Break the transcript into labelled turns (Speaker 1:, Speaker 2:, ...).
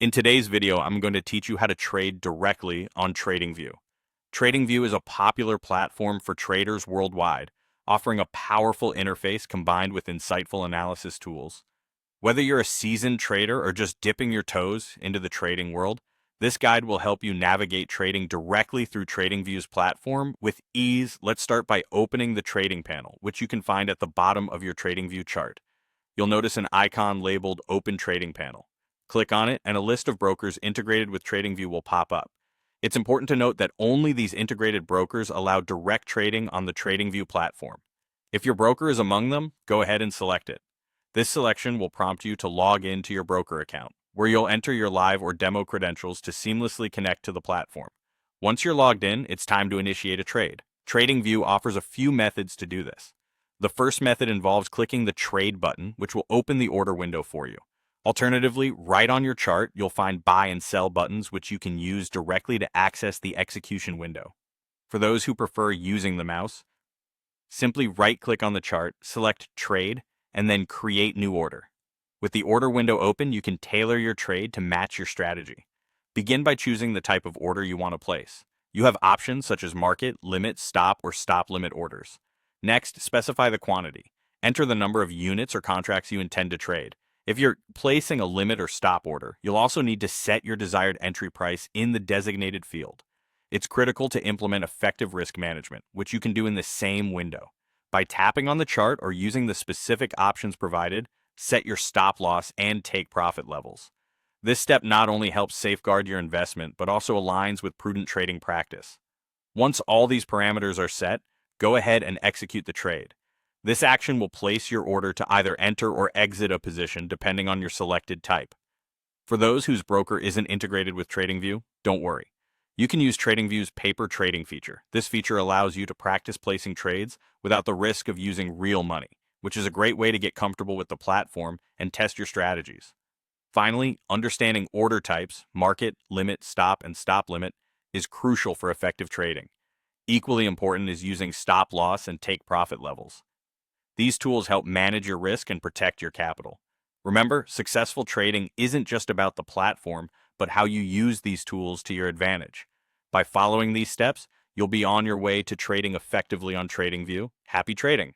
Speaker 1: In today's video, I'm going to teach you how to trade directly on TradingView. TradingView is a popular platform for traders worldwide, offering a powerful interface combined with insightful analysis tools. Whether you're a seasoned trader or just dipping your toes into the trading world, this guide will help you navigate trading directly through TradingView's platform with ease. Let's start by opening the trading panel, which you can find at the bottom of your TradingView chart. You'll notice an icon labeled Open Trading Panel. Click on it, and a list of brokers integrated with TradingView will pop up. It's important to note that only these integrated brokers allow direct trading on the TradingView platform. If your broker is among them, go ahead and select it. This selection will prompt you to log in to your broker account, where you'll enter your live or demo credentials to seamlessly connect to the platform. Once you're logged in, it's time to initiate a trade. TradingView offers a few methods to do this. The first method involves clicking the Trade button, which will open the order window for you. Alternatively, right on your chart, you'll find Buy and Sell buttons, which you can use directly to access the execution window. For those who prefer using the mouse, simply right-click on the chart, select Trade, and then Create New Order. With the order window open, you can tailor your trade to match your strategy. Begin by choosing the type of order you want to place. You have options such as market, limit, stop, or stop limit orders. Next, specify the quantity. Enter the number of units or contracts you intend to trade. If you're placing a limit or stop order, you'll also need to set your desired entry price in the designated field. It's critical to implement effective risk management, which you can do in the same window. By tapping on the chart or using the specific options provided, set your stop loss and take profit levels. This step not only helps safeguard your investment, but also aligns with prudent trading practice. Once all these parameters are set, go ahead and execute the trade. This action will place your order to either enter or exit a position depending on your selected type. For those whose broker isn't integrated with TradingView, don't worry. You can use TradingView's paper trading feature. This feature allows you to practice placing trades without the risk of using real money, which is a great way to get comfortable with the platform and test your strategies. Finally, understanding order types, market, limit, stop, and stop limit, is crucial for effective trading. Equally important is using stop loss and take profit levels. These tools help manage your risk and protect your capital. Remember, successful trading isn't just about the platform, but how you use these tools to your advantage. By following these steps, you'll be on your way to trading effectively on TradingView. Happy trading!